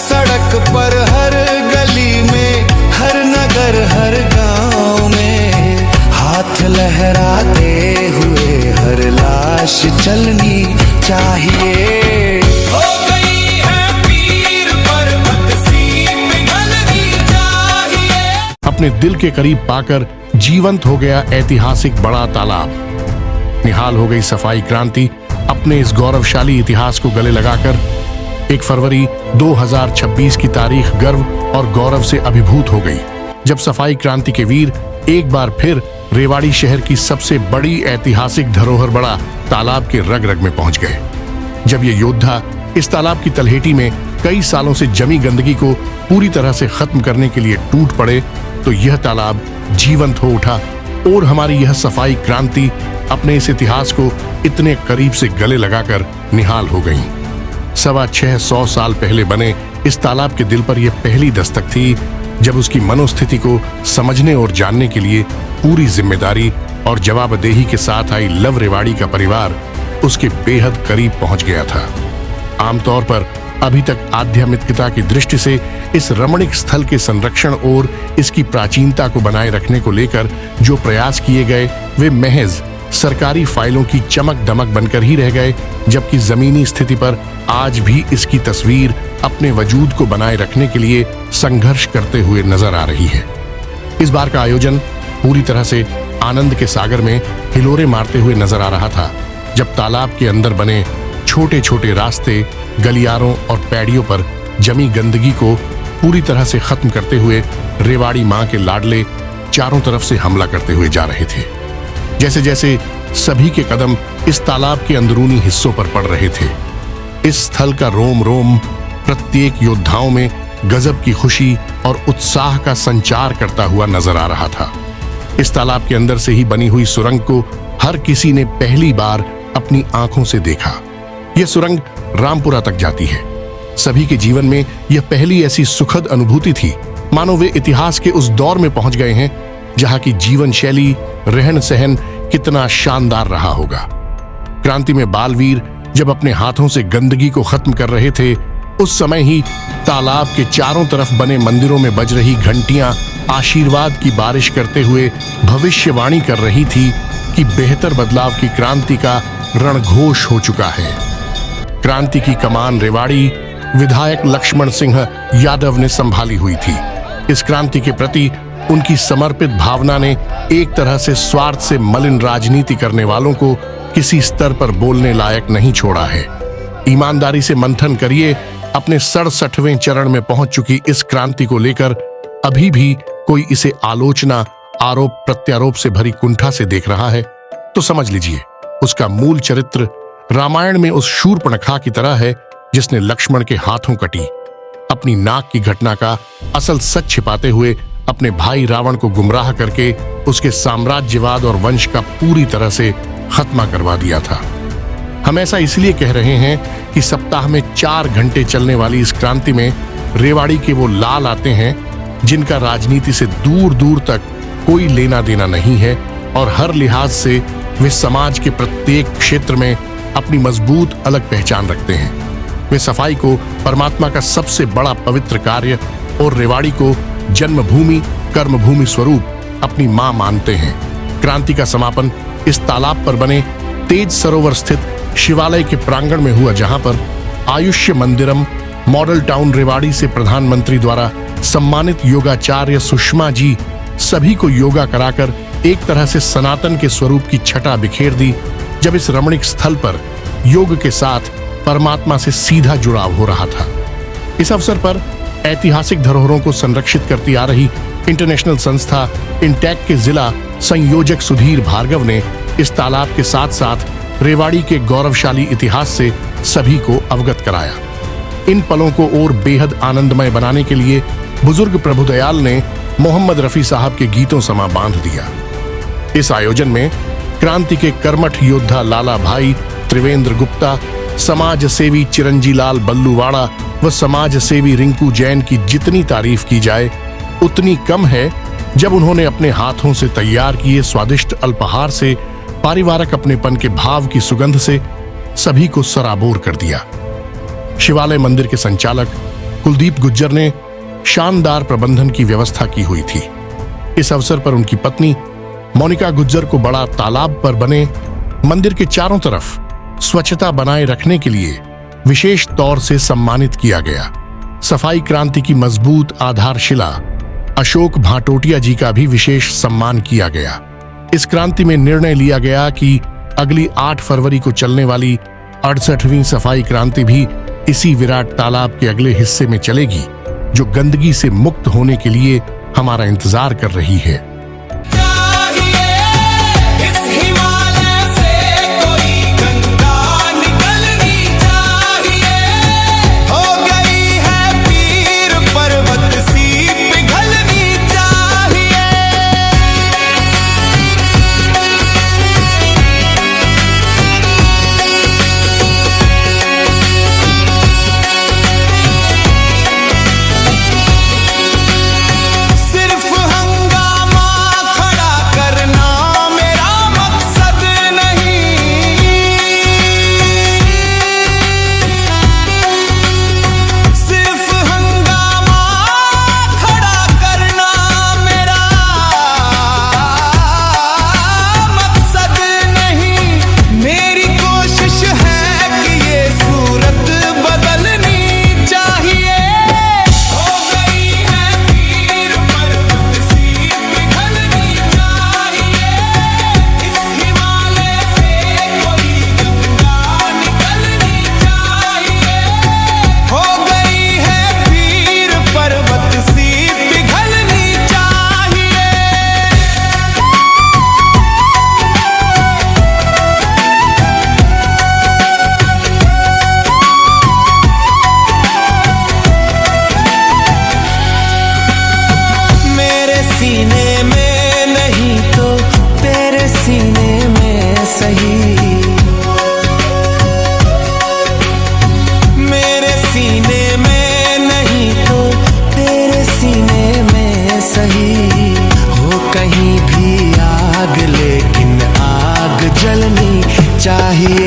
सड़क पर, हर गली में, हर नगर, हर गांव में हाथ लहराते हुए हर लाश चलनी चाहिए। हो गई है पीर पर्वत सी पिघलनी चाहिए। अपने दिल के करीब पाकर जीवंत हो गया ऐतिहासिक बड़ा तालाब। निहाल हो गई सफाई क्रांति अपने इस गौरवशाली इतिहास को गले लगाकर। 1 फरवरी 2026 की तारीख गर्व और गौरव से अभिभूत हो गई, जब सफाई क्रांति के वीर एक बार फिर रेवाड़ी शहर की सबसे बड़ी ऐतिहासिक धरोहर बड़ा तालाब के रग रग में पहुंच गए। जब ये योद्धा इस तालाब की तलहेटी में कई सालों से जमी गंदगी को पूरी तरह से खत्म करने के लिए टूट पड़े, तो यह तालाब जीवंत हो उठा और हमारी यह सफाई क्रांति अपने इस इतिहास को इतने करीब से गले लगाकर निहाल हो गई। 625 साल पहले बने इस तालाब के दिल पर यह पहली दस्तक थी, जब उसकी मनोस्थिति को समझने और जानने के लिए पूरी जिम्मेदारी और जवाबदेही के साथ आई लव रेवाड़ी का परिवार उसके बेहद करीब पहुंच गया था। आमतौर पर अभी तक आध्यात्मिकता की दृष्टि से इस रमणीक स्थल के संरक्षण और इसकी प्राचीनता को बनाए रखने को लेकर जो प्रयास किए गए, वे महज सरकारी फाइलों की चमक दमक बनकर ही रह गए, जबकि जमीनी स्थिति पर आज भी इसकी तस्वीर अपने वजूद को बनाए रखने के लिए संघर्ष करते हुए नजर आ रही है। इस बार का आयोजन पूरी तरह से आनंद के सागर में हिलोरे मारते हुए नजर आ रहा था, जब तालाब के अंदर बने छोटे छोटे रास्ते, गलियारों और पैड़ियों पर जमी गंदगी को पूरी तरह से खत्म करते हुए रेवाड़ी मां के लाडले चारों तरफ से हमला करते हुए जा रहे थे। जैसे जैसे सभी के कदम इस तालाब के अंदरूनी हिस्सों पर पड़ रहे थे, इस स्थल का रोम रोम प्रत्येक योद्धाओं में गजब की खुशी और उत्साह का संचार करता हुआ नजर आ रहा था। इस तालाब के अंदर से ही बनी हुई सुरंग को हर किसी ने पहली बार अपनी आंखों से देखा। यह सुरंग रामपुरा तक जाती है। सभी के जीवन में यह पहली ऐसी सुखद अनुभूति थी, मानो वे इतिहास के उस दौर में पहुंच गए हैं जहां की जीवन शैली, रहन सहन कितना शानदार रहा होगा। क्रांति में बालवीर जब अपने हाथों से गंदगी को खत्म कर रहे थे, उस समय ही तालाब के चारों तरफ बने मंदिरों में बज रही घंटियां आशीर्वाद की बारिश करते हुए भविष्यवाणी कर रही थी कि बेहतर बदलाव की क्रांति का रणघोष हो चुका है। क्रांति की कमान रेवाड़ी विधायक लक्ष्मण सिंह यादव ने संभाली हुई थी। इस क्रांति के प्रति उनकी समर्पित भावना ने एक तरह से स्वार्थ से मलिन राजनीति करने वालों को किसी स्तर पर बोलने लायक नहीं छोड़ा है। ईमानदारी से मंथन करिए, अपने 67वें चरण में पहुंच चुकी इस क्रांति को लेकर अभी भी कोई इसे आलोचना, आरोप प्रत्यारोप से भरी कुंठा से देख रहा है, तो समझ लीजिए उसका मूल चरित्र रामायण में उस शूर्पणखा की तरह है जिसने लक्ष्मण के हाथों कटी। अपनी नाक की घटना का असल सच छिपाते हुए अपने भाई रावण को गुमराह करके उसके साम्राज्यवाद और वंश का पूरी तरह से खत्मा करवा दिया था। हम ऐसा इसलिए कह रहे हैं कि सप्ताह में 4 घंटे चलने वाली इस क्रांति में रेवाड़ी के वो लाल आते हैं जिनका राजनीति से दूर दूर तक कोई लेना देना नहीं है, और हर लिहाज से वे समाज के प्रत्येक क्षेत्र में अपनी मजबूत अलग पहचान रखते हैं। वे सफाई को परमात्मा का सबसे बड़ा पवित्र कार्य और रेवाड़ी को जन्मभूमि कर्मभूमि स्वरूप अपनी मां मानते हैं। क्रांति का समापन इस तालाब पर बने तेज सरोवर स्थित शिवालय के प्रांगण में हुआ, जहां पर आयुष्य मंदिरम मॉडल टाउन रेवाड़ी से प्रधानमंत्री द्वारा सम्मानित योगाचार्य सुषमा जी सभी को योगा कराकर एक तरह से सनातन के स्वरूप की छटा बिखेर दी, जब इस रमणीक स्थल पर योग के साथ परमात्मा से सीधा जुड़ाव हो रहा था। इस अवसर पर ऐतिहासिक धरोहरों को संरक्षित करती आ रही इंटरनेशनल संस्था इंटैक के जिला संयोजक सुधीर भार्गव ने इस तालाब के साथ साथ रेवाड़ी के गौरवशाली इतिहास से सभी को अवगत कराया। इन पलों को और बेहद आनंदमय बनाने के लिए बुजुर्ग प्रभुदयाल ने मोहम्मद रफी साहब के गीतों समा बांध दिया। इस आयोजन में क्रांति के कर्मठ योद्धा लाला भाई त्रिवेंद्र गुप्ता, समाज सेवी चिरंजी लाल बल्लूवाड़ा व समाज सेवी रिंकू जैन की जितनी तारीफ की जाए उतनी कम है, जब उन्होंने अपने हाथों से तैयार किए स्वादिष्ट अल्पाहार से, पारिवारिक अपनेपन के भाव की सुगंध से सभी को सराबोर कर दिया। शिवालय मंदिर के संचालक कुलदीप गुज्जर ने शानदार प्रबंधन की व्यवस्था की हुई थी। इस अवसर पर उनकी पत्नी मोनिका गुज्जर को बड़ा तालाब पर बने मंदिर के चारों तरफ स्वच्छता बनाए रखने के लिए विशेष तौर से सम्मानित किया गया। सफाई क्रांति की मजबूत आधारशिला अशोक भाटोटिया जी का भी विशेष सम्मान किया गया। इस क्रांति में निर्णय लिया गया कि अगली 8 फरवरी को चलने वाली 68वीं सफाई क्रांति भी इसी विराट तालाब के अगले हिस्से में चलेगी, जो गंदगी से मुक्त होने के लिए हमारा इंतजार कर रही है। सीने में नहीं तो तेरे सीने में सही, मेरे सीने में नहीं तो तेरे सीने में सही। हो कहीं भी आग लेकिन आग जलनी चाहिए।